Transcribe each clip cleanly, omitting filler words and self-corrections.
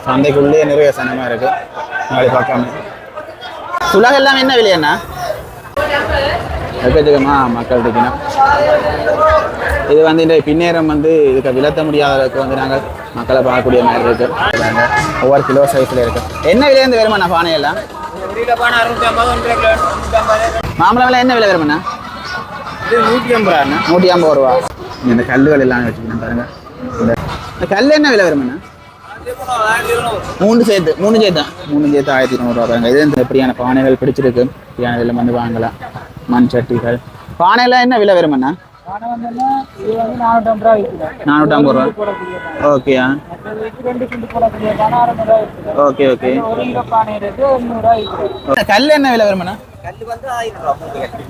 சந்தைக்குள்ளேயே நிறைய சனமாக இருக்குது. நாளை பார்க்காம சுலகம் எல்லாம் என்ன விலையண்ணா? எக்கச்சக்கமா மக்கள் இருக்கணும். இது வந்து இந்த பின்னேரம் வந்து இதுக்கு விளத்த முடியாத அளவுக்கு வந்து நாங்கள் மக்களை பார்க்கக்கூடிய மாதிரி இருக்கு. ஒவ்வொரு கிலோ சைஸ்ல இருக்கு. என்ன விலையிருந்து வருமாண்ணா பானையெல்லாம்? மாம்பழம் விலை என்ன விலை வருமாண்ணா? 150 ரூபா. இந்த கல்லுகள் எல்லாம் வச்சுக்கணும் பாருங்க. இந்த கல் என்ன விலை வருமாண்ணா? மூணு சேர்த்து 1200 ரூபா பாருங்க. இது இந்த எப்படியான பானைகள் பிடிச்சிருக்கு. இப்படியான இதில் வந்து வாங்கலாம். மண் சட்டிகள் பானையெல்லாம் என்ன விலை வருமாண்ணா? 450 ரூபா. ஓகேயா? Okay okay. கல் என்ன விலை வருமாண்ணா?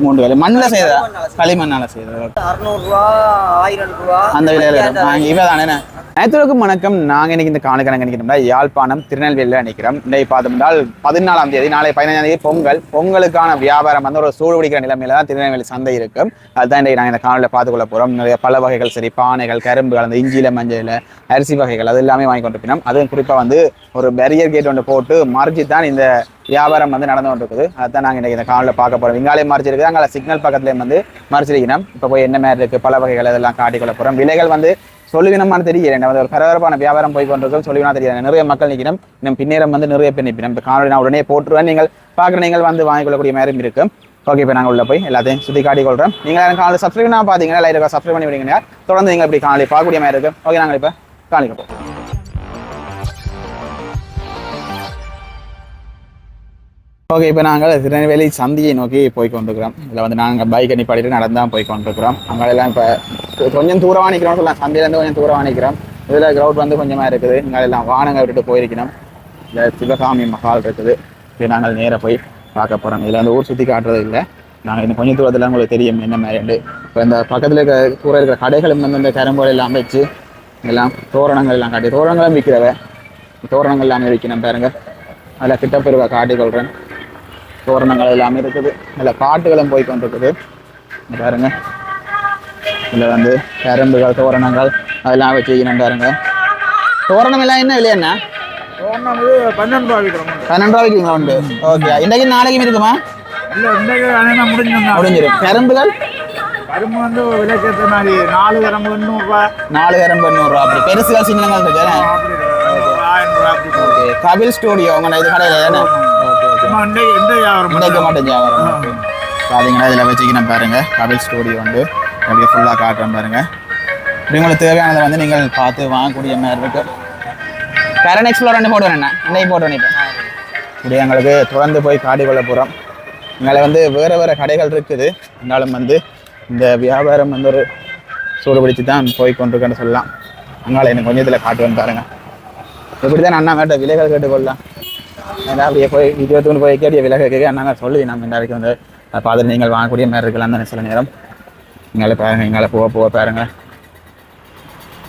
மூன்று வேலை மண்ணில் செய்தா களிமண்ணால் செய்தா? 600 ரூபா 1000 ரூபா அந்த விலையில வரும். இவ தானே. அனைத்துக்கும் வணக்கம். நாங்கள் இன்னைக்கு இந்த காணக்கணக்கு நினைக்கிறோம்னா யாழ்ப்பாணம் திருநெல்வேலியில் நினைக்கிறோம். இன்றைக்கு பார்த்தோம்னால் 14ஆம் தேதி நாளை 15ஆம் தேதி பொங்கலுக்கான வியாபாரம் வந்து ஒரு சூடு பிடிக்கிற நிலைமையில தான் திருநெல்வேலி சந்தை இருக்கும். அதுதான் இன்றைக்கு நாங்கள் இந்த காணொலியில் பார்த்துக்கொள்ள போகிறோம். நிறைய பல வகைகள் சரி, பானைகள், கரும்புகள், அந்த இஞ்சியில் மஞ்சள் அரிசி வகைகள் அது எல்லாமே வாங்கி கொண்டு போனோம். அதுவும் குறிப்பாக வந்து ஒரு பேரியர் கேட் ஒன்று போட்டு மறைச்சி தான் இந்த வியாபாரம் வந்து நடந்து கொண்டிருக்குது. அதுதான் நாங்கள் இன்றைக்கி இந்த காணொலியில் பார்க்க போகிறோம். இங்காலே மறைச்சிருக்கு, அங்கே சிக்னல் பக்கத்துலேயும் வந்து மறைச்சிருக்கணும். இப்போ போய் என்ன மாதிரி இருக்குது பல வகைகள் அதெல்லாம் காட்டிக்கொள்ள போகிறோம். விலைகள் வந்து சொல்லுவினமான தெரியல. ஒரு பரபரப்பான வியாபாரம் போய் கொண்டிருக்கோம். சொல்லுவினா தெரியல. நிறைய மக்கள் நிற்கணும். இன்னும் பின்னேரம் வந்து நிறைய பேர் நிற்கணும். இப்போ காணொலி நான் உடனே போட்டுருவேன். நீங்கள் பார்க்குற நீங்கள் வந்து வாங்கிக்கொள்ளக்கூடிய மாதிரி இருக்கும். ஓகே, இப்போ நாங்கள் உள்ள போய் எல்லாத்தையும் சுற்றி காட்டிக்கொள்கிறோம். நீங்கள் எனக்கு காணொலி சப்ஸ்கிரைப் பண்ணால் பார்த்தீங்கன்னா லைட்டாக சப்ஸ்கிரைப் பண்ணி விடுங்க. தொடர்ந்து நீங்கள் இப்படி காணொலி பார்க்கக்கூடிய மாதிரி இருக்கும். ஓகே, நாங்கள் இப்போ காணிக்கப்போம். ஓகே, இப்போ நாங்கள் திருநெல்வேலி சந்தியை நோக்கி போய் கொண்டிருக்கிறோம். இதில் வந்து நாங்கள் பைக்கை நிப்பாடிட்டு நடந்தான் போய் கொண்டிருக்கிறோம். அங்கெல்லாம் இப்போ கொஞ்சம் தூரமாக நிற்கிறோம் சொல்லலாம். சந்தையிலேருந்து கொஞ்சம் தூரமாக நிற்கிறோம். இதில் க்ரௌட் வந்து கொஞ்சமாக இருக்குது. இங்கே எல்லாம் வானங்க விட்டுட்டு போயிருக்கணும். இந்த சிவகாமி மஹால் இருக்குது. இப்போ நாங்கள் நேராக போய் பார்க்க போகிறோம். இதில் வந்து ஊர் சுற்றி காட்டுறது இல்லை. நாங்கள் இன்னும் கொஞ்சம் தூரத்தில் உங்களுக்கு தெரியும் என்ன மாதிரி. இப்போ இந்த பக்கத்தில் இருக்கிற கடைகளும் வந்து இந்த கரும்புகள் எல்லாம் வச்சு எல்லாம் தோரணங்கள் எல்லாம் காட்டி தோரணங்களும் விற்கிறவ தோரணங்கள் எல்லாமே விற்கணும் பாருங்க. அதில் கிட்டப்பெருவா காட்டிக்கொள்கிறேன். தோரணங்கள் எல்லாமே இருக்குது. இதில் பாட்டுகளும் போய் கொண்டிருக்குது பாருங்க. இதில் வந்து கரும்புகள் தோரணங்கள் அதெல்லாம் வச்சுக்கணும் பாருங்க. தோரணம் எல்லாம் என்ன விலையண்ணா? 12 ரூபா விற்கிறோம். 12 ரூபா விற்கிறீங்களா? உண்டு. ஓகே, இன்றைக்கு நாளைக்கும் இருக்குமா? முடிஞ்சிடும். கரும்புகள் கரும்பு வந்து விலைக்கேற்ற மாதிரி 4 கரும்பு 800 ரூபா. 4 கரும்பு 800 ரூபா. அப்படி பெருசுகள் சின்னங்கள் இருக்கு. 1000 ரூபா. ஓகே, கபில் ஸ்டூடியோ உங்க இது கடையில் தானே? இன்றைக்கு மட்டும் வியாபாரம். பார்த்தீங்கன்னா இதில் வச்சுக்கணும் பாருங்க. கபில் ஸ்டூடியோ வந்து அப்படியே ஃபுல்லாக காட்டுறேன் பாருங்க. இப்படி உங்களுக்கு தேவையானதை வந்து நீங்கள் பார்த்து வாங்கக்கூடிய மாதிரி இருக்கு. கரண்ட் எக்ஸ்ப்ளோர் போடுவேன். இன்னைக்கு போடுவேன். இப்போ இப்படி எங்களுக்கு தொடர்ந்து போய் காட்டிக்கொள்ள போகிறோம். எங்களை வந்து வேறு கடைகள் இருக்குது. இருந்தாலும் வந்து இந்த வியாபாரம் வந்து ஒரு சூடு பிடிச்சி தான் போய் கொண்டிருக்கேன்னு சொல்லலாம். அதனால் எனக்கு கொஞ்சம் இதில் காட்டுவேன் பாருங்க. இப்படி தான் அண்ணா மேட்ட விலைகள் கேட்டுக்கொள்ளலாம். ஏன்னா அப்படியே போய் 20 போய் கேட்டிய விலக கேட்க அண்ணாங்க சொல்லி நம்ம இந்த வரைக்கும் வந்து பார்த்துட்டு நீங்கள் வாங்கக்கூடிய மாதிரி இருக்கலாம் தானே சில நேரம். இங்கால பாருங்க, இங்கால போக பாருங்க.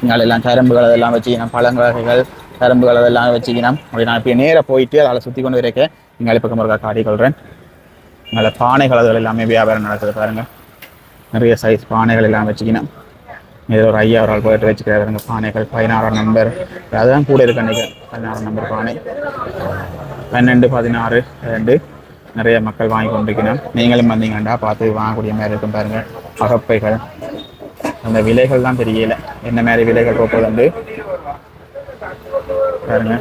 இங்கால எல்லாம் கரும்புகள் அதெல்லாம் வச்சுக்கணும். பழங்க வகைகள் கரும்புகள் அதெல்லாம் வச்சுக்கணும். அப்படி நான் இப்போ நேராக போயிட்டு அதில் சுற்றி கொண்டு இருக்கேன். இங்கால பக்கம் ஒரு காட்டிக்கொள்கிறேன். இங்கால பானைகள் அதுகள் எல்லாமே வியாபாரம் நடக்குது பாருங்க. நிறைய சைஸ் பானைகள் எல்லாம் வச்சுக்கணும். இது ஒரு 5000 ஆள் போயிட்டு வச்சுக்கிறாருங்க. பானைகள் 16ஆம் நம்பர் அதுதான் கூட இருக்கு. அன்றைக்கி 16ஆம் நம்பர் பானை 12, 16, 2 நிறைய மக்கள் வாங்கி கொண்டிருக்கணும். நீங்களும் வந்தீங்கண்டா பார்த்து வாங்கக்கூடிய மாதிரி இருக்கும் பாருங்க. அகப்பைகள் அந்த விலைகள் தான் தெரியல என்ன மாதிரி விலைகள் போப்பது வந்து பாருங்க.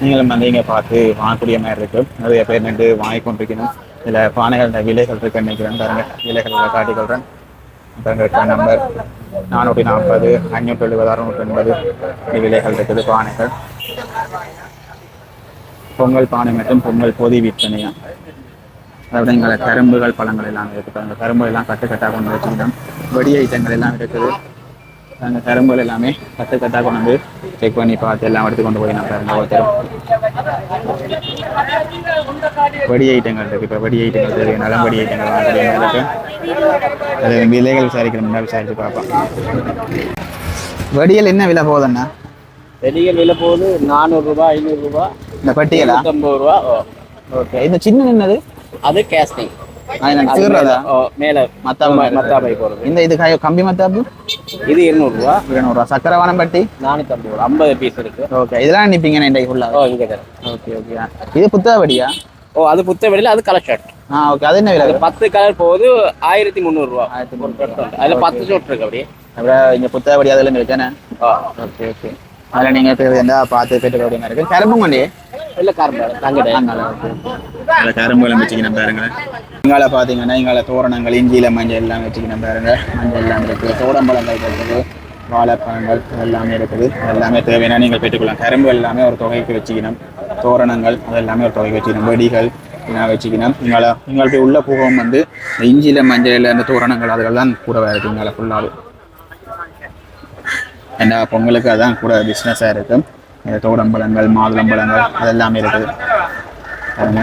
நீங்களும் வந்தீங்க பார்த்து வாங்கக்கூடிய மாதிரி இருக்கும். நிறைய பேர் நின்று வாங்கி கொண்டிருக்கணும். இதில் பானைகள் விலைகள் இருக்கு நினைக்கிறேன் பாருங்க. விலைகள் காட்டிக்கொள்கிறேன் பாருங்க. நம்பர் 440, 570, 680 விலைகள் இருக்குது பானைகள். பொங்கல் பானை மற்றும் பொங்கல் பொதி விற்பனையா. அதாவது எங்களை கரும்புகள் பழங்கள் எல்லாம் இருக்குது. அந்த கரும்புகள் எல்லாம் கட்டுக்கட்டாக கொண்டு வச்சுக்கிட்டோம். வெடி ஐட்டங்கள் எல்லாம் இருக்குது. அந்த கரும்புகள் எல்லாமே கட்டுக்கட்டாக கொண்டு வந்து செக் பண்ணி பார்த்து எல்லாம் எடுத்து கொண்டு போய் நான் பாருங்க. ஒருத்தரும் வெடி ஐட்டங்கள் இருக்குது. இப்போ வெடி ஐட்டங்கள் தெரியும். நலம் வெடி ஐட்டங்கள் இருக்கு. அது விலைகள் விசாரிக்கணும்னா விசாரிச்சு பார்ப்போம். வெடியல் என்ன விலை போகுதுண்ணா? வெடிகள் விலை போகுது 400 ரூபா 500 ரூபா. இந்த பட்டியலா 50 ரூபா. ஓகே, இந்த சின்ன என்னது? அது கேஸ்டிங். சீர்றதா மேல மத்தாப்பை போறது. இந்த இது கம்பி மத்தாப்பு இது 200 ரூபா. 200 ரூபா. சக்கரவானம் பட்டி 450 ரூபா. 50 பீஸ் இருக்கு. ஓகே, இதெல்லாம் நிப்பீங்க இன்றைக்கு ஃபுல்லா? இங்க ஓகே ஓகே. இது புத்தகவடியா? அது புத்த வெளியில, அது கலர் ஷர்ட். ஓகே. அது என்ன விலை? 10 கலர் போகுது 1300 ரூபா. அதுல 10 ஷர்ட் இருக்கு. அப்படியே இங்க புத்தகவடி அதெல்லாம் இருக்கானே. Okay okay. அதில் நீங்கள் இருந்தா பார்த்து கேட்டு அப்படிங்க இருக்கு. கரும்பு மண்டி இல்லை, கரும்பு அதில் கரும்புகளும் வச்சுக்கணும் பாருங்களேன். இங்கால பார்த்தீங்கன்னா இங்கால தோரணங்கள், இஞ்சியில் மஞ்சள் எல்லாம் வச்சுக்கணும் பாருங்க. மஞ்சள் எல்லாம் இருக்குது, தோடம்பழங்கள் இருக்குது, வாழைப்பழங்கள் எல்லாமே இருக்குது. எல்லாமே தேவையான நீங்கள் பெற்றுக்கொள்ளலாம். கரும்பு எல்லாமே ஒரு தொகைக்கு வச்சுக்கணும். தோரணங்கள் அது எல்லாமே ஒரு தொகைக்கு வச்சுக்கணும். வெடிகள் எல்லாம் வச்சுக்கணும். இங்களுக்கு உள்ள பூகம் வந்து இஞ்சியில் மஞ்சள் அந்த தோரணங்கள் அதெல்லாம் கூடவே இருக்குது. இங்கால ஃபுல்லாக ஏன்னா பொங்கலுக்கு அதான் கூட பிஸ்னஸாக இருக்கும். தோடம்பழங்கள், மாதுளம்பழங்கள் அதெல்லாமே இருக்குது பாருங்க.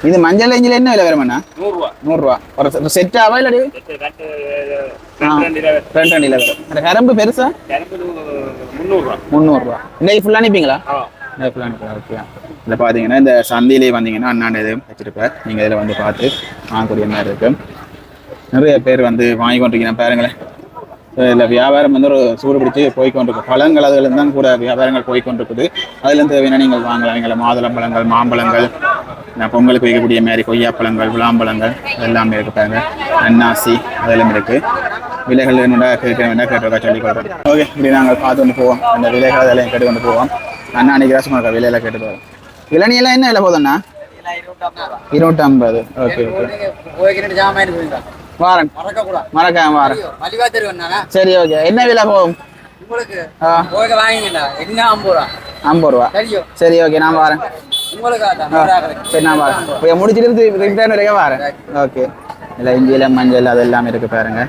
இது மஞ்சள் இஞ்சில் என்ன விலை வருமாண்ணா? 100 ரூபா. ஒரு செட்டாவா இல்லை? 2 வரும். அந்த கரும்பு பெருசா 300 ரூபா. இன்னைக்கு ஃபுல்லாக அனுப்பிங்களா? ஃபுல்லாக அனுப்பலாம். ஓகே. இதில் பார்த்தீங்கன்னா இந்த சந்தையிலே வந்தீங்கன்னா அண்ணாண்ட எதுவும் வச்சுருப்பேன். நீங்கள் இதில் வந்து பார்த்து வாங்கக்கூடிய மாதிரி இருக்கும். நிறைய பேர் வந்து வாங்கி கொண்டிருக்கீங்க பாருங்களேன். இதில் வியாபாரம் வந்து ஒரு சூடு பிடிச்சி போய்கொண்டிருக்கு. பழங்கள் அதுலேருந்து தான் கூட வியாபாரங்கள் போய்கொண்டிருக்குது. அதுலேருந்து தேவையான நீங்கள் வாங்கலாம். எங்களை மாதுளம்பழங்கள், மாம்பழங்கள், பொங்கலுக்கு வைக்கக்கூடிய மாதிரி கொய்யாப்பழங்கள், விளாம்பழங்கள் எல்லாமே இருக்குது பாருங்க. அன்னாசி அதெல்லாம் இருக்குது. விலைகள் என்னோட கேட்க வேண்டாம், கேட்டுருக்கா சொல்லிக் கொடுக்குறோம். ஓகே, இப்படி நாங்கள் பார்த்து கொண்டு போவோம். அந்த விலைகள் அதெல்லாம் கேட்டு கொண்டு போவோம். அண்ணா அன்றைக்கி ரசமாக இருக்கா விலையெல்லாம் கேட்டு போவோம். இளநியெல்லாம் என்ன விலை போதுண்ணா? 250. Okay okay. வாரன் மறக்காம வாரன். சரி ஓகே. என்ன விலை போகும்? 50 ரூபா. சரி ஓகே, நான் வரேன். சரி, நான் வரேன். முடிச்சிட்டு ரிட்டர்ன் வரைக்கும் வரேன். ஓகே. இல்லை இஞ்சியில் மஞ்சள் அது எல்லாமே இருக்குது பாருங்க.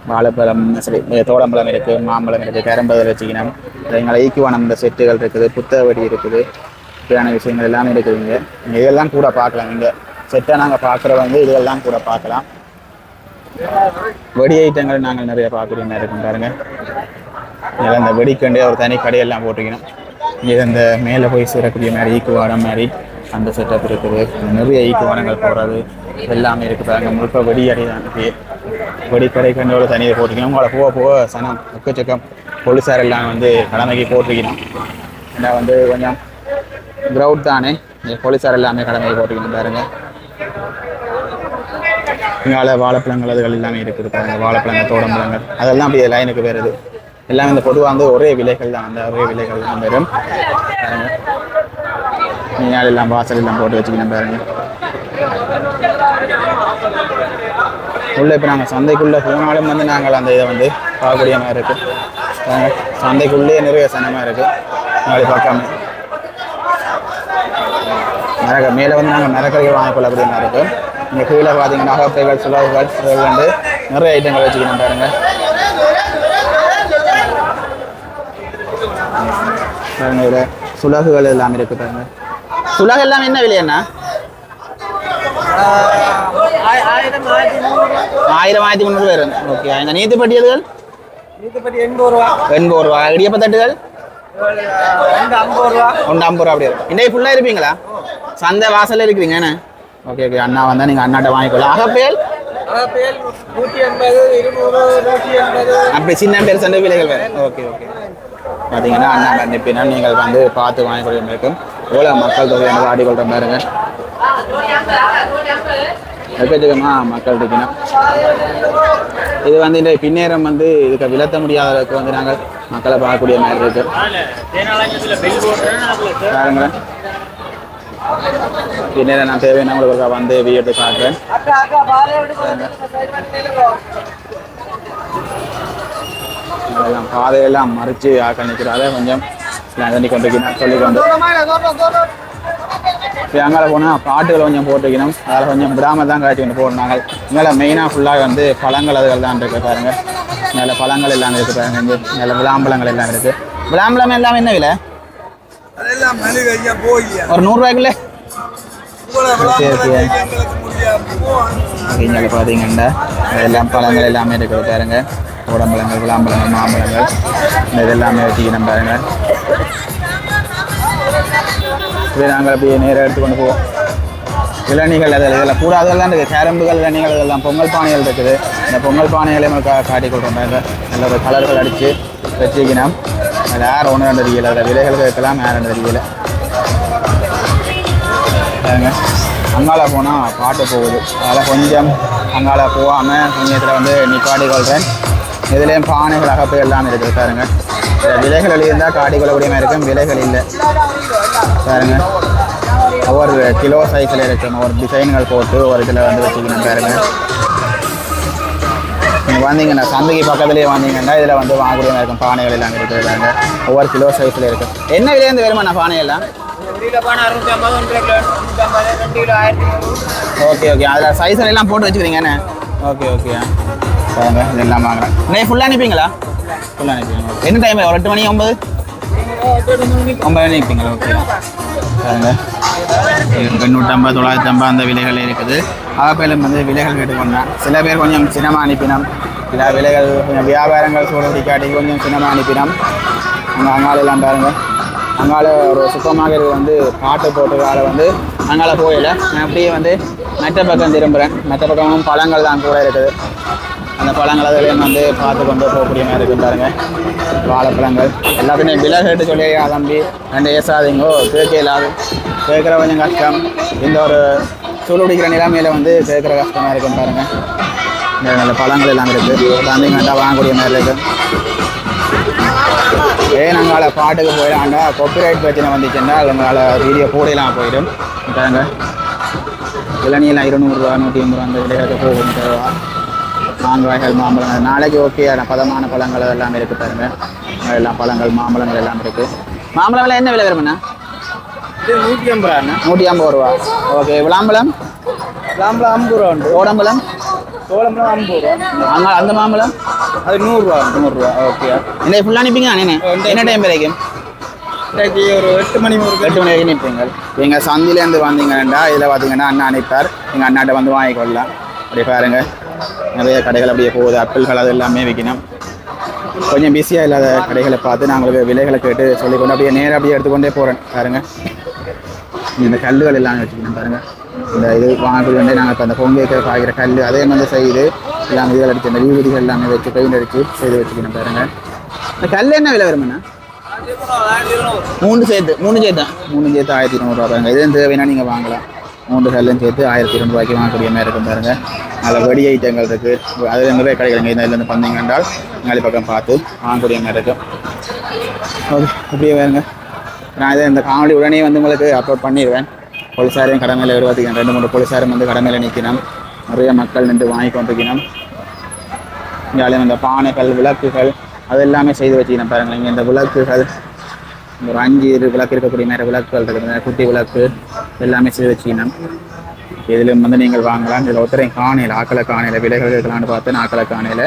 வாழைப்பழம், சரி தோடம்பழம் இருக்குது, மாம்பழம் இருக்குது, கரும்பு வச்சுக்கணும். எங்களை ஈக்குவானம் இந்த செட்டுகள் இருக்குது, புத்தகவடி இருக்குது, இப்படியான விஷயங்கள் எல்லாமே இருக்குதுங்க. இதெல்லாம் கூட பார்க்கலாம். இங்கே செட்டை நாங்கள் பார்க்குற வந்து இதெல்லாம் கூட பார்க்கலாம். வெடி ஐட்டங்கள் நாங்கள் நிறைய பார்க்குற மாதிரி இருக்கும் பாருங்க. இதெல்லாம் இந்த வெடிக்கண்டே ஒரு தனி கடையெல்லாம் போட்டுக்கணும். இது இந்த மேலே போய் சேரக்கூடிய மாதிரி ஈக்குவானம் மாதிரி அந்த செட்டப் இருக்குது. நிறைய ஈக்குவானங்கள் போடுறது எல்லாமே இருக்குது பாருங்க. முழுக்க வெடி அடைதான் இருக்குது. வெடிக்கடை கண்டோட தனியை போட்டுக்கணும். உங்களை போக போக சனம் எக்கச்சக்கம் போலீஸார் எல்லாம் வந்து கடமைக்கு போட்டுக்கணும். ஏன்னா வந்து கொஞ்சம் கிரவுட் தானே, போலீஸார் எல்லாமே கடமைக்கு போட்டுக்கணும் பாருங்க. இங்கால வாழைப்பழங்கள் அதுகள் எல்லாமே இருக்குது பாருங்க. வாழைப்பழங்கள், தோடம்பழங்கள் அதெல்லாம் அப்படியே லைனுக்கு வருது. எல்லாம் இந்த பொதுவாக வந்து ஒரே விலைகள் தான், அந்த ஒரே விலைகள் தான் வரும் பாருங்க. நீங்கள் எல்லாம் வாசல் எல்லாம் போட்டு வச்சுக்கணும் பாருங்க. உள்ள இப்போ நாங்கள் சந்தைக்குள்ளே போனாலும் வந்து நாங்கள் அந்த இதை வந்து பார்க்கக்கூடிய மாதிரி இருக்குது. சந்தைக்குள்ளேயே நிறைய சனமாக இருக்குது. நாளைக்கு பார்க்காம மேலே வந்து நாங்கள் மரக்கறிகள் வாங்கிக்கொள்ளக்கூடிய மாதிரி இருக்கும். இங்கே கீழே பார்த்தீங்கன்னா அகப்பைகள், சுலகுகள் அதில் வந்து நிறைய ஐட்டங்கள் வச்சுக்கணும் பாருங்க. பாருங்க இதில் சுலகுகள் எல்லாமே இருக்குது பாருங்க. சுலகு எல்லாம் என்ன விலையண்ணா? 1000-1300 வரும். ஓகே. இந்த நீத்துப்பட்டியல்கள் 80 ரூபா. இடியப்பத்தட்டுகள் 50 ரூபா. அப்படி இருக்கும். இன்றைக்கு ஃபுல்லாக இருப்பீங்களா? சந்தை வாசலில் இருக்கிறீங்க என்ன? Okay okay. அண்ணா வந்தால் நீங்கள் அண்ணாட்ட வாங்கிக்கலாம். அகப்பேல் 180, 200, அப்படி சின்ன பேர் சண்டை விலைகள் வேறு. Okay okay. பார்த்தீங்கன்னா அண்ணா கண்டிப்பினா நீங்கள் வந்து பார்த்து வாங்கிக்கொள்ள இருக்கும். எவ்வளோ மக்கள் தொகை வந்து ஆடிக்கொள்கிற பாருங்க. எக்கச்சக்கமா மக்கள் இருக்கணும். இது வந்து இந்த பின்னேறம் வந்து இதுக்கு விளத்த முடியாத அளவுக்கு வந்து நாங்கள் மக்களை பார்க்கக்கூடிய மாதிரி இருக்கு பாருங்களேன். பின்னேறம் நான் தேவையான உங்களுக்கு வந்து வீட்டு காட்டுறேன். அதெல்லாம் பாதையெல்லாம் மறைச்சு ஆக்கள் நிற்கிறாத கொஞ்சம் தண்ணி கொண்டிருக்கணும் சொல்லிக்கொண்டு அங்கால போனால் பாட்டுகளை கொஞ்சம் போட்டுக்கணும். அதில் கொஞ்சம் விடாமல் தான் காய்ச்சி கொண்டு போடணும். நாங்கள் இங்கே மெயினாக ஃபுல்லாக வந்து பழங்கள் அதுகள் தான் இருக்குது பாருங்க. மேலே பழங்கள் எல்லாம் இருக்குது பாருங்க. இங்கே மேலே விளாம்பழங்கள் எல்லாம் இருக்குது. விளாம்பழம் எல்லாம் என்ன விலை? ஒரு 100 ரூபாய்க்குள்ளே. இங்கே பார்த்தீங்கன்னா எல்லாம் பழங்கள் எல்லாமே இருக்குது பாருங்க. உடம்பழங்கள், விளாம்பழங்கள், மாம்பழங்கள் இது எல்லாமே வச்சுக்கணும் பாருங்க. இதை நாங்கள் அப்படியே நேராக எடுத்து கொண்டு போவோம். இளநிகள் இதில் கூட அதெல்லாம் இருக்குது. கேரம்புகள், இளநிகள், இதெல்லாம் பொங்கல் பானைகள் இருக்குது. இந்த பொங்கல் பானைகளையும் காட்டி கொடுக்குறாங்க. நல்ல ஒரு கலர்கள் அடித்து வச்சுக்கணும். அதில் யார் ஒன்று ரெண்டு தெரியல, அதில் விலைகள் கேட்கலாம், யார் ரெண்டு தெரியல. அங்கால போனால் பாட்டு போகுது, அதில் கொஞ்சம் அங்கால போகாமல் கொஞ்சத்தில் வந்து நிப்பாட்டி கொள்கிறேன். இதுலேயும் பானைகள் அகப்பு எல்லாம் இருக்குது பாருங்க. விலைகள் இருந்தால் காட்டி கொள்ளக்கூடியமாக இருக்கும், விலைகள் இல்லை பாருங்க. ஒவ்வொரு கிலோ சைஸில் இருக்கும், ஒரு டிசைன்கள் போட்டு ஒரு இதில் வந்து வச்சுக்கணும் பாருங்க. நீங்கள் வந்தீங்கன்னா சந்தைக்கு பக்கத்துலேயே வந்தீங்கன்னா இதில் வந்து வாங்கக்கூடியமாக இருக்கும். பானைகள் எல்லாம் இருக்குது பாருங்க, ஒவ்வொரு கிலோ சைஸில் இருக்கும். என்ன விலையிலேருந்து வருமா பானையெல்லாம்? ஓகே ஓகே, அதில் சைஸ் எல்லாம் போட்டு வச்சுக்கிறீங்கண்ணே. ஓகே ஓகே பாருங்க, இதெல்லாம் வாங்குறேன். இன்னைக்கு ஃபுல்லாக அனுப்பிங்களா? ஃபுல்லாக அனுப்பிங்க. என்ன டைம்? ஒரு 8 மணி 9 அனுப்பிங்களா? ஓகே பாருங்க, 850 950 அந்த விலைகள் இருக்குது. அகப்பையிலும் வந்து விலைகள் கேட்டுக்கொண்டேன். சில பேர் கொஞ்சம் சின்னமாக அனுப்பினோம், சில விலைகள் கொஞ்சம் வியாபாரங்கள் சூழல் காட்டி கொஞ்சம் சின்னமாக அனுப்பினோம். அங்கால எல்லாம் பாருங்க, அங்கால ஒரு சூப்பர் மார்க்கெட் வந்து பாட்டு போட்டுக்கால வந்து அங்கால போயில நான் அப்படியே வந்து மெட்ட பக்கம் திரும்புகிறேன். மெட்ட பக்கமும் பழங்கள் தான் கூட இருக்குது. அந்த பழங்கள் அதுலேயும் வந்து பார்த்து கொண்டு போகக்கூடிய மாதிரி இருக்குது பாருங்க. வாழைப்பழங்கள் எல்லாத்துலேயுமே விலை கேட்டு சொல்லி தம்பி 2 ஏசாதீங்கோ, கேட்க இல்லாது கேட்குற கொஞ்சம் கஷ்டம். இந்த ஒரு சூடு பிடிக்கிற நிலைமையில் வந்து கேட்குற கஷ்டமாக இருக்கும் பாருங்கள். இந்த நல்ல பழங்கள் எல்லாம் இருக்குது, தம்பிங்கண்டா வாங்கக்கூடிய மாதிரி இருக்குது. ஏன் அங்கால பாட்டுக்கு போயிடாண்டா காப்பிரைட் பிரச்சனை வந்துச்சுன்னா உங்களால் வீடியோ போடலாம் போயிடும் பாருங்க. இளநியெல்லாம் 200 ரூபா 180 அந்த விலையாக போகும். மாங்காய்கள், மாம்பழங்கள் நாளைக்கு ஓகே. பதமான பழங்கள் எல்லாம் இருக்குது பாருங்க. எல்லாம் பழங்கள், மாம்பழங்கள் எல்லாம் இருக்குது. மாம்பழம் விலை என்ன விலை வருமாண்ணா? 150 ரூபா. 150 ரூபா. ஓகே. விளாம்பழம்? விளாம்பழம் 50 ரூபா உண்டு. ஓடம்பழம்? சோளம்பழம் 50 ரூபா. அங்கே அந்த மாம்பழம் அது 100 ரூபா. 100 ரூபா. ஓகே. இன்னைக்கு ஃபுல்லாக நிற்பீங்க அண்ணே? என்ன டைம் வரைக்கும்? இன்றைக்கு ஒரு 8 மணி 8 மணி வரைக்கும் நிற்பீங்க. எங்கள் சந்திலேருந்து வந்தீங்கன்னா இதில் பார்த்தீங்கன்னா அண்ணா அனுப்பார். எங்கள் அண்ணாட்ட வந்து வாங்கிக்கொள்ளலாம். அப்படி பாருங்க, நிறைய கடைகள் அப்படியே போகுது. ஆப்பிள்கள் அது எல்லாமே விற்கணும். கொஞ்சம் பிஸியாக இல்லாத கடைகளை பார்த்து நான் உங்களுக்கு விலைகளை கேட்டு சொல்லிக்கொண்டு அப்படியே நேராக அப்படியே எடுத்துக்கொண்டே போகிறேன் பாருங்கள். இந்த கல்லுகள் எல்லாம் வச்சுக்கணும் பாருங்கள். இந்த இது வாங்கக்கூடிய வந்து நாங்கள் இப்போ அந்த பொங்கலுக்கு பாய்கிற கல் அதே மாதிரி செய்து எல்லாம் இதுகள் அடிச்சு இந்த வீதிகள் எல்லாமே வச்சு பெயிண்ட் அடித்து செய்து வச்சுக்கணும் பாருங்கள். இந்த கல் என்ன விலை வருமாண்ணா? 3 சேர்த்து 1200 ரூபா பாருங்கள். எதுவும் தேவைன்னா நீங்கள் வாங்கலாம். 3 கல்லும் சேர்த்து 1200 ரூபாய்க்கு வாங்கக்கூடிய மாதிரி இருக்கும் பாருங்கள். அதில் வெடி ஐட்டங்கள் இருக்குது, அதில் நிறைய கடைகள் இதுலேருந்து வந்தீங்க என்றால் நாளை பக்கம் பார்த்து வாங்கக்கூடிய மாதிரி இருக்கும். ஓகே, அப்படியே வேறுங்க. நான் இதை இந்த காணொலி உடனே வந்து உங்களுக்கு அப்லோட் பண்ணிடுவேன். போலீஸாரையும் கடமையில் விடுவாதிக்கணும். 2-3 போலீஸாரும் வந்து கடமையில் நிற்கணும். நிறைய மக்கள் நின்று வாங்கி கொண்டிருக்கணும். இங்காலையும் இந்த பானைகள், விளக்குகள் அது எல்லாமே செய்து வச்சுக்கணும் பாருங்கள். இங்கே இந்த விளக்குகள் ஒரு 5 விளக்கு இருக்கக்கூடிய நிறைய விளக்குகள் இருக்குது. குட்டி விளக்கு எல்லாமே செய்து வச்சுக்கணும். இதிலும் வந்து நீங்கள் வாங்கலாம். இதில் ஒருத்தரையும் காணையில் ஆக்களை காணையில் விலைகள் இருக்கலான்னு பார்த்து ஆக்களை காணையில்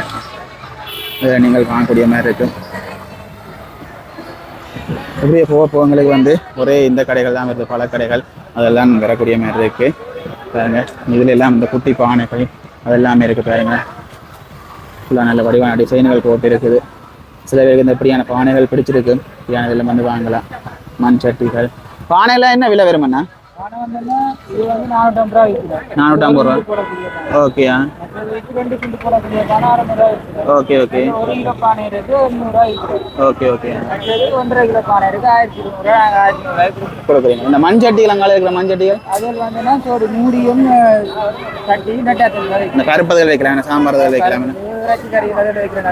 இதில் நீங்கள் வாங்கக்கூடிய மாதிரி இருக்கும். இப்படியே போங்களுக்கு வந்து ஒரே இந்த கடைகள் தான் வருது, பல கடைகள் அதெல்லாம் வரக்கூடிய மாதிரி இருக்குது பாருங்க. இதில் எல்லாம் இந்த குட்டி பானைகள் அதெல்லாமே இருக்குது பாருங்க. ஃபுல்லாக நல்ல வடிவான டிசைன்கள் போட்டு இருக்குது. சில பேருக்கு இந்த இப்படியான பானைகள் பிடிச்சிருக்கு, இப்படியான இதில் வந்து வாங்கலாம். மண் சட்டிகள் பானைலாம் என்ன விலை வருமாண்ணா? இது வந்து 450 ரூபா. 450 ரூபா. ஓகேயா? ஓகே ஓகே ஓகே ஓகே கொடுக்குறீங்க. இந்த மண் சட்டிகள் அங்கால இருக்கிற மண் சட்டிகள் அதில் வந்து மூடியும் கட்டி இந்த கருப்பதில் வைக்கலாம், சாம்பார் வைக்கலாம்,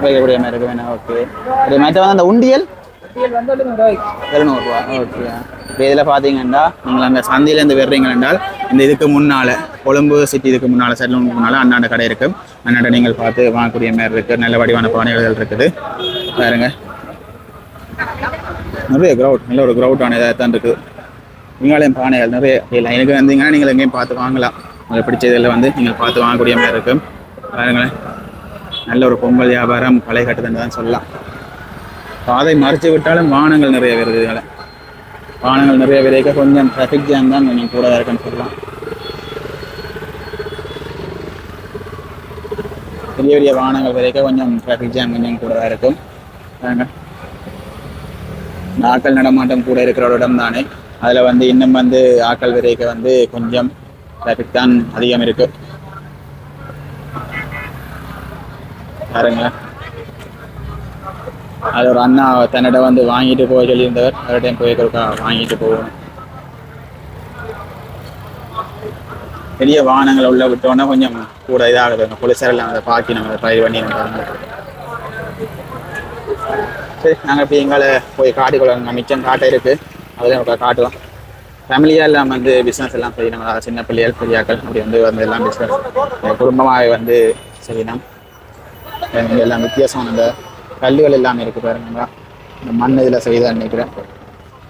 வைக்கக்கூடிய மாதிரி இருக்கு வேணா. ஓகே. அதே மாதிரி வந்து அந்த உண்டியல் 700 ரூபா. ஓகே. இப்போ இதில் பார்த்தீங்கன்னா நீங்கள் அந்த சந்தையிலேருந்து வர்றீங்க என்றால் இந்த இதுக்கு முன்னால் கொழும்பு சிட்டி இதுக்கு முன்னால் சைட்லுக்கு முன்னால் அண்ணாண்ட கடை இருக்குது. அண்ணாண்ட நீங்கள் பார்த்து வாங்கக்கூடிய மாதிரி இருக்குது. நல்ல வடிவான பானைகள் இருக்குது பாருங்க. நிறைய க்ரௌட், நல்ல ஒரு க்ரௌட்டான இதாக தான் இருக்குது. நீங்களையும் பானைகள் நிறைய இல்லை. எனக்கு வந்தீங்கன்னா நீங்கள் எங்கேயும் பார்த்து வாங்கலாம். உங்களுக்கு பிடிச்ச இதில் வந்து நீங்கள் பார்த்து வாங்கக்கூடிய மாதிரி இருக்கும் பாருங்களேன். நல்ல ஒரு பொங்கல் வியாபாரம் களை கட்டுதுன்னு தான் சொல்லலாம். பாதை மறைச்சு விட்டாலும் வாகனங்கள் நிறைய வருது. இதில் வாகனங்கள் நிறைய விரைக்க கொஞ்சம் டிராஃபிக் ஜாம் தான் கொஞ்சம் கூட இருக்குன்னு சொல்லலாம். பெரிய பெரிய வாகனங்கள் விரைக்க கொஞ்சம் டிராஃபிக் ஜாம் கொஞ்சம் கூட இருக்கும். ஆக்கள் நடமாட்டம் கூட இருக்கிற இடம் தானே, அதில் வந்து இன்னும் வந்து ஆக்கள் விரைக்க வந்து கொஞ்சம் டிராஃபிக் தான் அதிகம் இருக்கு பாருங்க. அது ஒரு அண்ணா தன்னிடம் வந்து வாங்கிட்டு போக சொல்லியிருந்தவர், அவர்கிட்ட போய் வாங்கிட்டு போகணும். பெரிய வாகனங்களை உள்ள விட்டோன்னா கொஞ்சம் கூட இதாகுது, போலீஸாரெல்லாம் அதை பார்த்து நம்ம அதை ட்ரை பண்ணி நம்ம. சரி, நாங்கள் இப்போ எங்களை போய் காட்டிக்கொள்ள மிச்சம் காட்ட இருக்குது, அதில் நம்ம காட்டுவோம். ஃபேமிலியாக எல்லாம் வந்து பிஸ்னஸ் எல்லாம் செய்யணும், சின்ன பிள்ளைகள் பெரியாக்கள் அப்படி வந்து எல்லாம் பிஸ்னஸ் குடும்பமாக வந்து செய்யணும். எல்லாம் வித்தியாசம் அந்த கல்லுகள் எல்லாமே இருக்குது பாருங்க, இந்த மண் இதில் செய்தான்னு நினைக்கிறேன்.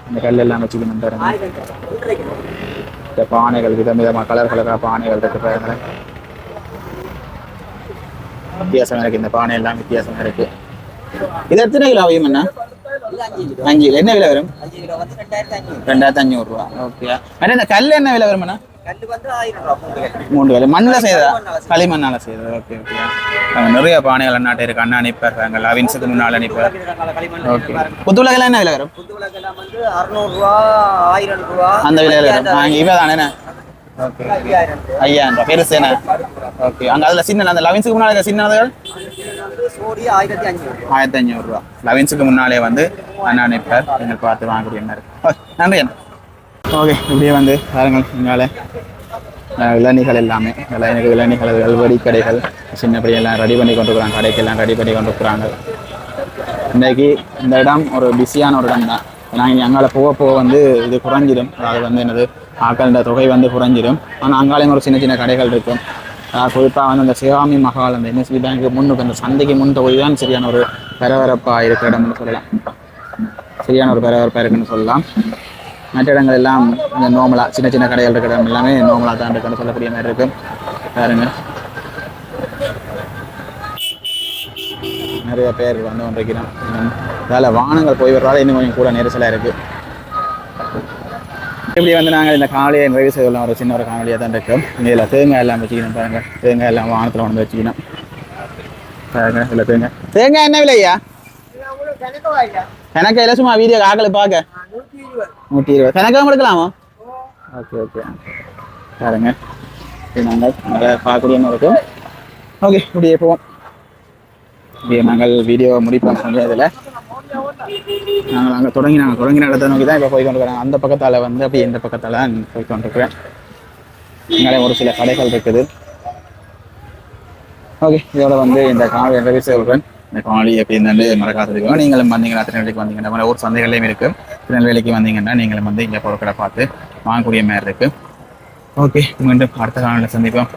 இந்த கல் எல்லாம் வச்சுக்கணும் பாருங்க. இந்த பானைகள் விதமாக கலர் கலராக பானைகள் இருக்கு பாருங்க, வித்தியாசமாக இருக்குது. இந்த பானை எல்லாம் வித்தியாசமாக இருக்குது. இது எத்தனை கிலோ ஆகும் அண்ணா? 5 கிலோ. என்ன விலை வரும்? 2500 ரூபா. ஓகே. வேற இந்த கல் என்ன விலை வரும்ண்ணா? 3 கிலோ. மண்ணில் செய்ததா? களிமண்ணால் செய்தது. Okay okay. நிறைய பானைகள் அண்ணாட்டை இருக்கு, அண்ணா அனுப்பாங்க, லவின்ஸுக்கு முன்னால் அனுப்பார். ஓகே. புத்துலகெல்லாம் என்ன விலை வரும்? அந்த விலையில வரும். இவ தானே? ஓகே. 5000 ரூபா பெருசு என்ன? ஓகே. அங்கே அதில் சின்ன அந்த லவின்ஸுக்கு முன்னாலே சின்னதுகள் 1500 ரூபா. லவின்ஸுக்கு முன்னாலே வந்து அண்ணா நிற்பார், நீங்கள் பார்த்து வாங்கக்கூடிய என்ன இருக்கு. ஓகே, நன்றி அண்ணா. ஓகே, இப்படியே வந்து பாருங்கள் இங்கால இளநிகள் எல்லாமே எனக்கு இளநிகள் வெடிக்கடைகள் சின்ன பிள்ளைகள்லாம் ரெடி பண்ணி கொண்டு இருக்கிறாங்க, கடைக்கெல்லாம் ரெடி பண்ணி கொண்டு இருக்கிறாங்க. இன்றைக்கி இந்த இடம் ஒரு பிஸியான ஒரு இடம் தான். நாங்கள் அங்கால போக போக வந்து இது குறைஞ்சிடும், அதாவது வந்து என்னது ஆக்களின் தொகை வந்து குறைஞ்சிடும். ஆனால் அங்காலையும் ஒரு சின்ன சின்ன கடைகள் இருக்கும். குறிப்பாக வந்து அந்த சிவாமி மகால் அந்த என்எஸ்பி பேங்க்கு முன்னுக்கு அந்த சந்தைக்கு முன் தொகுதி தான் சரியான ஒரு பரபரப்பாக இருக்கிற இடம்னு சொல்லலாம், சரியான ஒரு பரபரப்பாக இருக்குன்னு சொல்லலாம். மற்ற இடங்கள் எல்லாம் இந்த நோமலாக சின்ன சின்ன கடைகள் இருக்கிற இடம் எல்லாமே நோமலாக தான் இருக்குன்னு சொல்லக்கூடிய மாதிரி இருக்கும். பாருங்க, நிறைய பேர் வந்து கொண்டிருக்கிறோம். அதில் வாகனங்கள் போய் வர்றதால இன்னும் கொஞ்சம் கூட நெரிசலாக இருக்குது. இப்படி வந்து நாங்கள் இந்த காலையை நிறைவு செய்யலாம், ஒரு சின்ன ஒரு காணொலியாக தான் இருக்கும். இதில் தேங்காய் எல்லாம் வச்சுக்கணும் பாருங்கள், தேங்காய் எல்லாம் வாகனத்தில் வந்து வச்சுக்கணும் பாருங்க. இல்லை தேங்காய் என்ன விலையா? எனக்கு இல்லை, சும்மா வீடியோ ஆக்களை பார்க்க 120. கணக்காக எடுக்கலாமா? ஓகே ஓகே பாருங்க, நாங்கள் நல்லா பார்க்கக்கூடிய இருக்கும். ஓகே, இப்படியே போவோம். இப்படியே நாங்கள் வீடியோ முடிப்போம். இதில் நாங்கள் அங்கே தொடங்கின இடத்தை நோக்கி தான் இப்போ போய் கொண்டு வராங்க. அந்த பக்கத்தால் வந்து அப்படியே இந்த பக்கத்தால் போய் கொண்டிருக்கிறேன். இங்கே ஒரு சில கடைகள் இருக்குது. ஓகே, இதோட வந்து இந்த காணொலி நிறைவு செய்கிறேன். இந்த காணொலி எப்படி இருந்தாண்டு மறக்காததுக்கு நீங்களும் வந்தீங்கன்னா திருநெல்வேலிக்கு வந்தீங்கன்னா மாதிரி ஊர் சந்தைகளையும் இருக்குது. திருநெல்வேலிக்கு வந்தீங்கன்னா நீங்களும் வந்து இங்கே பொருட்களை பார்த்து வாங்கக்கூடிய மாதிரி இருக்குது. ஓகே, மீண்டும் அடுத்த காணொலியில் சந்திப்போம்.